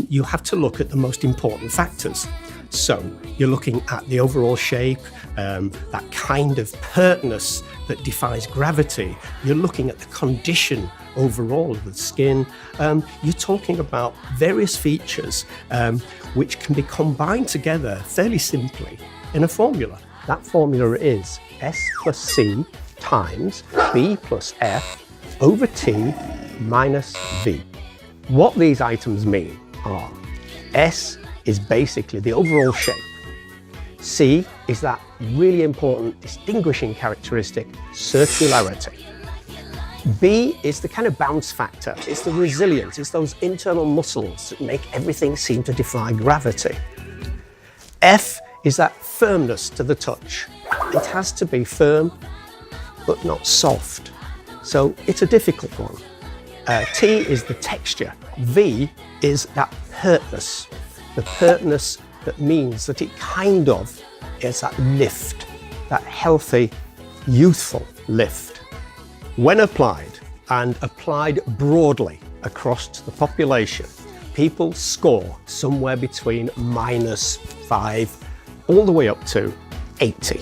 you have to look at the most important factors. So you're looking at the overall shape, that kind of pertness that defies gravity. You're looking at the condition overall of the skin. You're talking about various features which can be combined together fairly simply in a formula. That formula is S plus C times B plus F over T minus V. What these items mean are S is basically the overall shape. C is that really important distinguishing characteristic, circularity. B is the kind of bounce factor. It's the resilience. It's those internal muscles that make everything seem to defy gravity. F is that firmness to the touch. It has to be firm, but not soft. So it's a difficult one. T is the texture. V is that pertness. The pertness that means that it kind of is that lift, that healthy, youthful lift. When applied, and applied broadly across the population, people score somewhere between -5 all the way up to 80.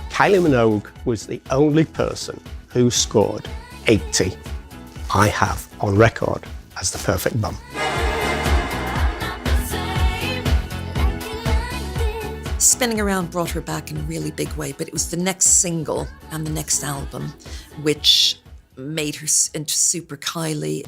Kylie Minogue was the only person who scored 80. I have on record as the perfect bum. Spinning Around brought her back in a really big way, but it was the next single and the next album which made her into Super Kylie.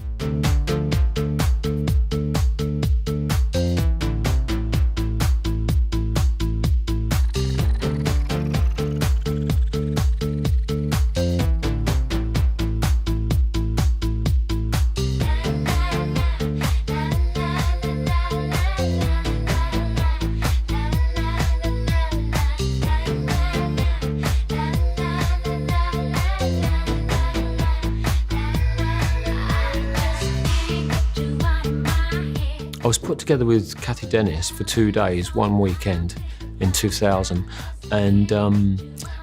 I was put together with Cathy Dennis for 2 days, one weekend in 2000, and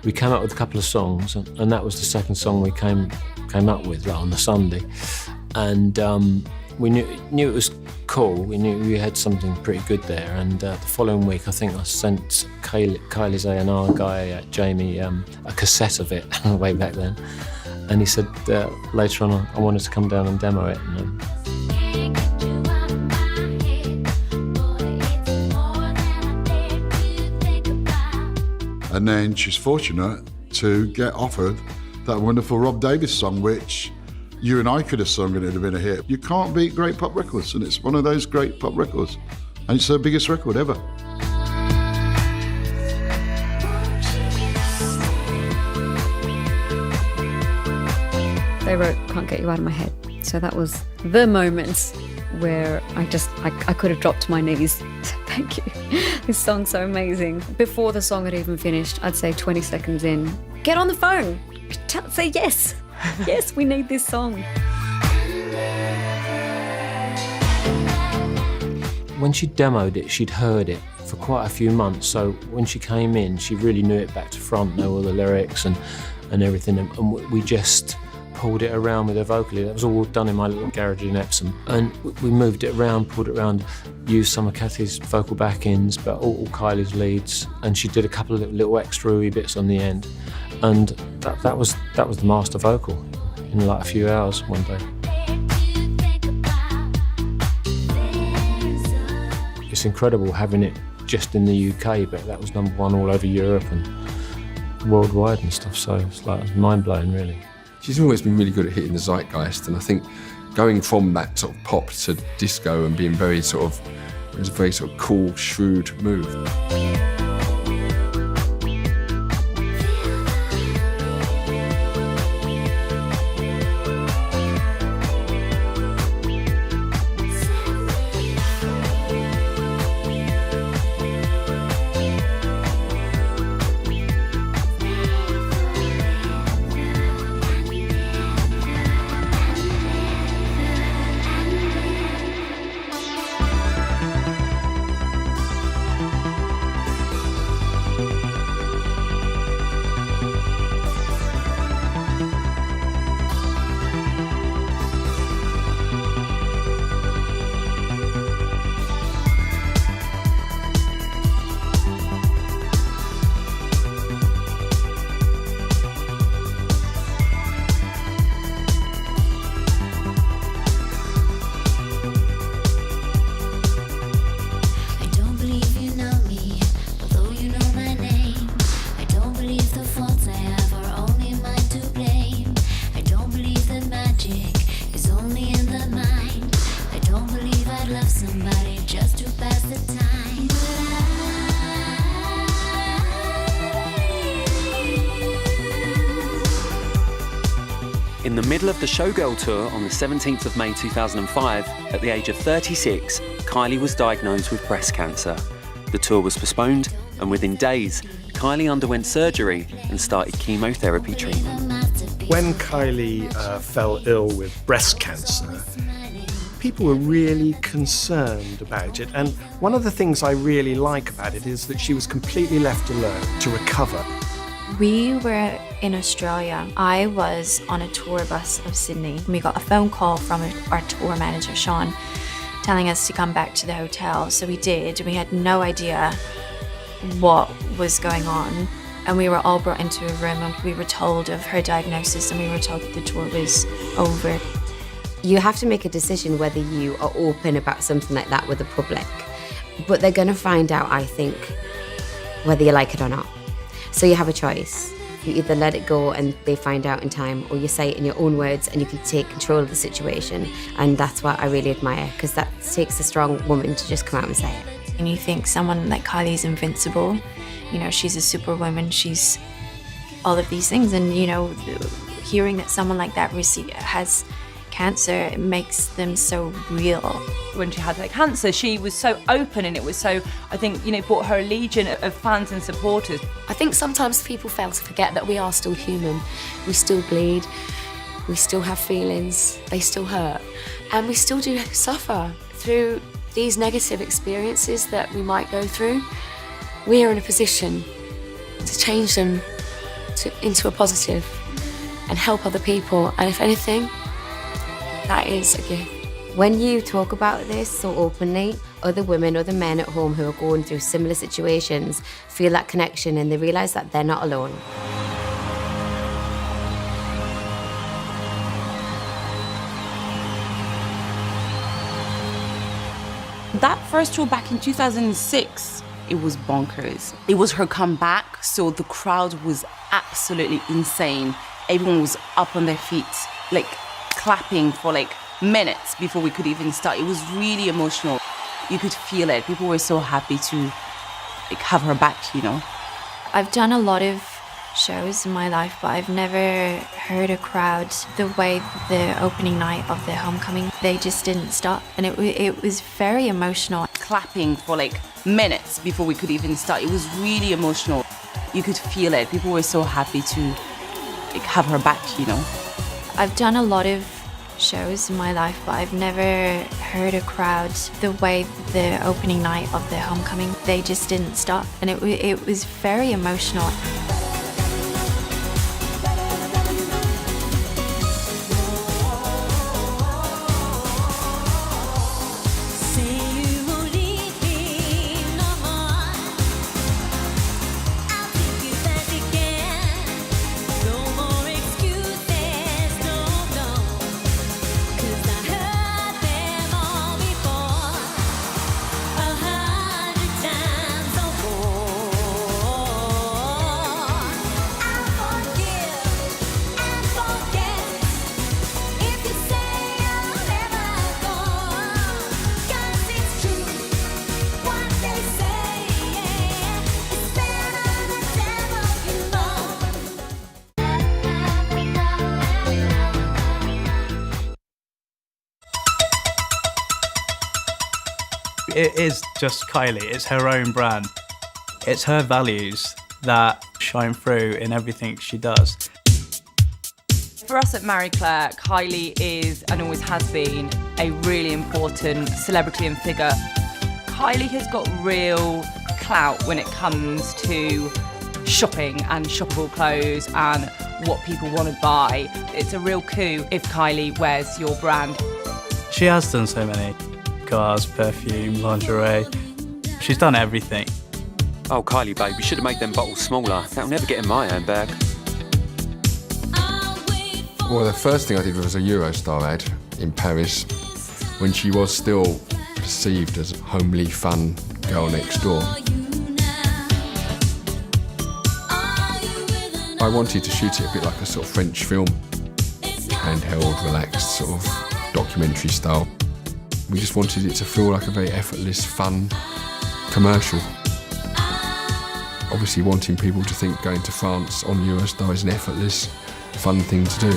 we came up with a couple of songs, and that was the second song we came up with on the Sunday, and we knew it was cool. We knew we had something pretty good there, and the following week I think I sent Kylie's A&R guy, Jamie, a cassette of it way back then, and he said later on I wanted to come down and demo it. And then she's fortunate to get offered that wonderful Rob Davis song, which you and I could have sung and it'd have been a hit. You can't beat great pop records, and it's one of those great pop records. And it's her biggest record ever. They wrote Can't Get You Out of My Head. So that was the moment where I could have dropped to my knees. Thank you. This song's so amazing. Before the song had even finished, I'd say 20 seconds in, get on the phone, say yes. Yes, we need this song. When she demoed it, she'd heard it for quite a few months, so when she came in, she really knew it back to front, knew all the lyrics and everything, and we just pulled it around with her vocally. That was all done in my little garage in Epsom. And we moved it around, pulled it around, used some of Cathy's vocal back-ins, but all Kylie's leads. And she did a couple of little extra bits on the end. And that was the master vocal in like a few hours one day. It's incredible having it just in the UK, but that was #1 all over Europe and worldwide and stuff. So it's like mind-blowing, really. She's always been really good at hitting the zeitgeist, and I think going from that sort of pop to disco and being very sort of, it was a very sort of cool, shrewd move. In the middle of the Showgirl tour on the 17th of May 2005, at the age of 36, Kylie was diagnosed with breast cancer. The tour was postponed, and within days, Kylie underwent surgery and started chemotherapy treatment. When Kylie fell ill with breast cancer, people were really concerned about it. And one of the things I really like about it is that she was completely left alone to recover. We were in Australia. I was on a tour bus of Sydney. We got a phone call from our tour manager, Sean, telling us to come back to the hotel. So we did. We had no idea what was going on. And we were all brought into a room and we were told of her diagnosis and we were told that the tour was over. You have to make a decision whether you are open about something like that with the public. But they're going to find out, I think, whether you like it or not. So you have a choice. You either let it go and they find out in time, or you say it in your own words and you can take control of the situation. And that's what I really admire, because that takes a strong woman to just come out and say it. And you think someone like Kylie's invincible, you know, she's a superwoman, she's all of these things. And, you know, hearing that someone like that has cancer, it makes them so real. When she had her cancer, she was so open, and it was so, I think, you know, brought her a legion of fans and supporters. I think sometimes people fail to forget that we are still human. We still bleed, we still have feelings, they still hurt, and we still do suffer through these negative experiences that we might go through. We are in a position to change them into a positive and help other people, and if anything, that is a gift. When you talk about this so openly, other women, other men at home who are going through similar situations feel that connection and they realise that they're not alone. That first tour back in 2006, it was bonkers. It was her comeback, so the crowd was absolutely insane. Everyone was up on their feet, like clapping for like minutes before we could even start. It was really emotional. You could feel it. People were so happy to like have her back, you know. I've done a lot of shows in my life, but I've never heard a crowd the way the opening night of the Homecoming. They just didn't stop, and it was very emotional. Clapping for like minutes before we could even start. It was really emotional. You could feel it. People were so happy to like have her back, you know. I've done a lot of shows in my life, but I've never heard a crowd the way the opening night of the Homecoming. They just didn't stop, and it was very emotional. Time It is just Kylie. It's her own brand. It's her values that shine through in everything she does. For us at Marie Claire, Kylie is and always has been a really important celebrity and figure. Kylie has got real clout when it comes to shopping and shoppable clothes and what people want to buy. It's a real coup if Kylie wears your brand. She has done so many. Cars, perfume, lingerie. She's done everything. Oh, Kylie, babe, you should have made them bottles smaller. That'll never get in my handbag. Well, the first thing I did was a Eurostar ad in Paris when she was still perceived as a homely, fun girl next door. I wanted to shoot it a bit like a sort of French film, handheld, relaxed, sort of documentary style. We just wanted it to feel like a very effortless, fun commercial. Obviously wanting people to think going to France on Eurostar is an effortless, fun thing to do.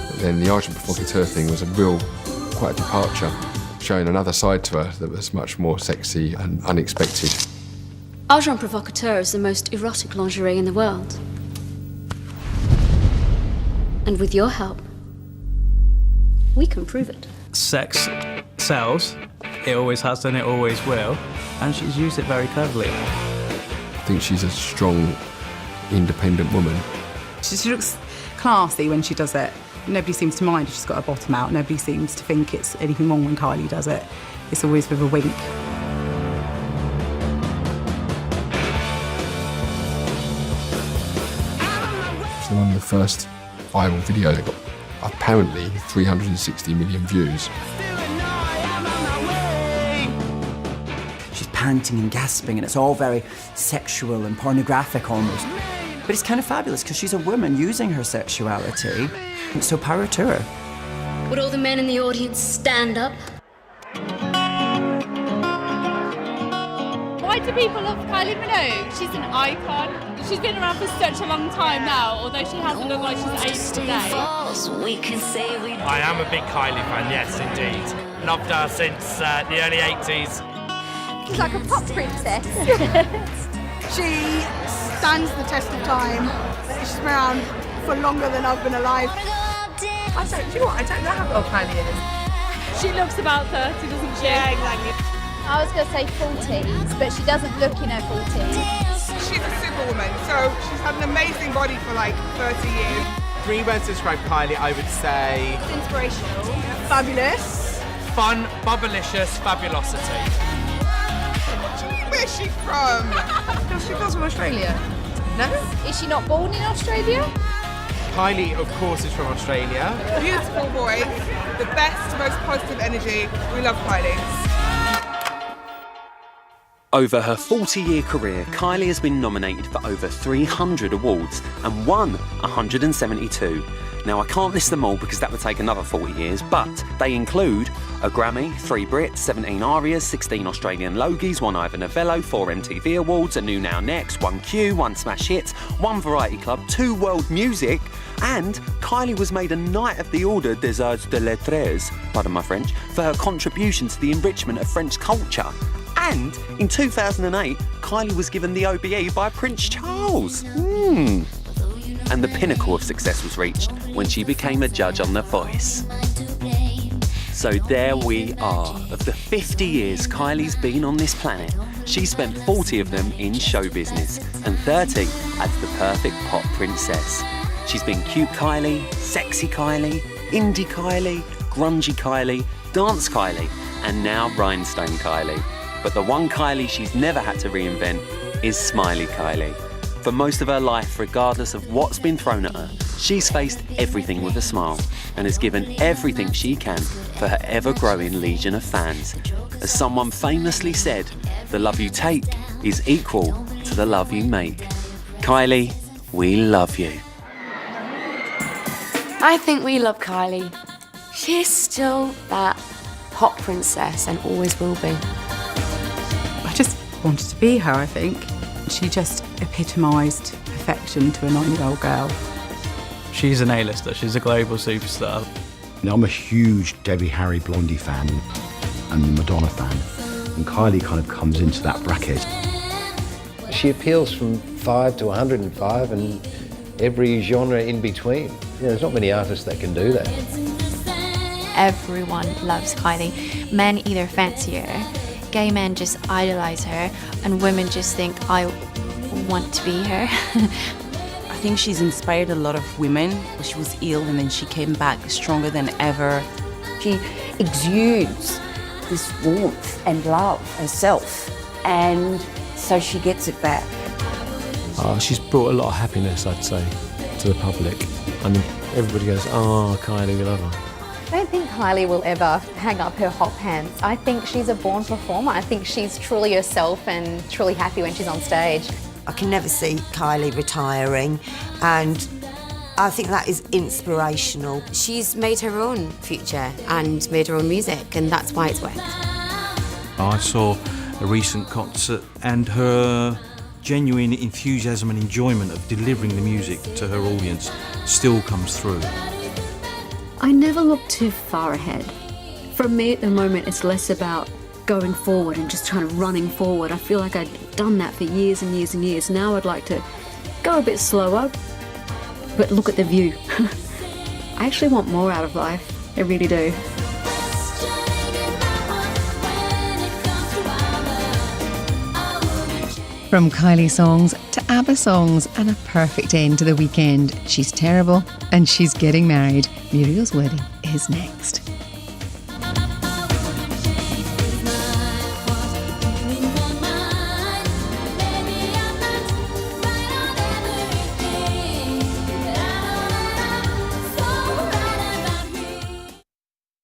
But then the Agent Provocateur thing was quite a departure, showing another side to her that was much more sexy and unexpected. Agent Provocateur is the most erotic lingerie in the world. And with your help, we can prove it. Sex sells. It always has done, it always will. And she's used it very cleverly. I think she's a strong, independent woman. She looks classy when she does it. Nobody seems to mind if she's got her bottom out. Nobody seems to think it's anything wrong when Kylie does it. It's always with a wink. It's one of the first viral videos that got apparently 360 million views. She's panting and gasping, and it's all very sexual and pornographic almost. But it's kind of fabulous because she's a woman using her sexuality. So power to her. Would all the men in the audience stand up? Why do people love Kylie Minogue? She's an icon. She's been around for such a long time now, although she hasn't looked like she's aged today. I am a big Kylie fan, yes, indeed. Loved her since the early 80s. She's like a pop princess. She stands the test of time. She's been around for longer than I've been alive. I don't know how old Kylie is. She looks about 30, doesn't she? Yeah, exactly. I was going to say 40s, but she doesn't look in her 40s. She's a superwoman, so she's had an amazing body for like 30 years. 3 words to describe Kylie, I would say... It's inspirational. Fabulous. Fun, bubblicious, fabulosity. Where's she from? She was from Australia. No? Is she not born in Australia? Kylie, of course, is from Australia. Beautiful voice, the best, most positive energy. We love Kylie. Over her 40-year career, Kylie has been nominated for over 300 awards and won 172. Now, I can't list them all because that would take another 40 years, but they include a Grammy, 3 Brits, 17 Arias, 16 Australian Logies, 1 Ivor Novello, 4 MTV Awards, a New Now Next, 1 Q, 1 Smash Hits, 1 Variety Club, 2 World Music, and Kylie was made a Knight of the Order des Arts de Lettres, pardon my French, for her contribution to the enrichment of French culture. And in 2008, Kylie was given the OBE by Prince Charles. And the pinnacle of success was reached when she became a judge on The Voice. So there we are. Of the 50 years Kylie's been on this planet, she spent 40 of them in show business and 30 as the perfect pop princess. She's been cute Kylie, sexy Kylie, indie Kylie, grungy Kylie, dance Kylie, and now rhinestone Kylie. But the one Kylie she's never had to reinvent is Smiley Kylie. For most of her life, regardless of what's been thrown at her, she's faced everything with a smile and has given everything she can for her ever-growing legion of fans. As someone famously said, the love you take is equal to the love you make. Kylie, we love you. I think we love Kylie. She's still that pop princess and always will be. I just wanted to be her, I think. She just epitomised perfection to a 9-year-old girl. She's an A-lister, she's a global superstar. I'm a huge Debbie Harry Blondie fan and Madonna fan, and Kylie kind of comes into that bracket. She appeals from 5 to 105 and every genre in between. There's not many artists that can do that. Everyone loves Kylie. Men either fancy her, gay men just idolize her, and women just think, I want to be her. I think she's inspired a lot of women. She was ill and then she came back stronger than ever. She exudes this warmth and love herself, and so she gets it back. She's brought a lot of happiness, I'd say, to the public. I mean, everybody goes, oh, Kylie, we love her. I don't think Kylie will ever hang up her hot pants. I think she's a born performer. I think she's truly herself and truly happy when she's on stage. I can never see Kylie retiring, and I think that is inspirational. She's made her own future and made her own music, and that's why it's worked. I saw a recent concert, and her genuine enthusiasm and enjoyment of delivering the music to her audience still comes through. I never look too far ahead. For me at the moment, it's less about going forward and just trying to running forward. I feel like I've done that for years and years and years. Now I'd like to go a bit slower, but look at the view. I actually want more out of life. I really do. From Kylie songs to ABBA songs and a perfect end to the weekend. She's terrible and she's getting married. Muriel's wedding is next.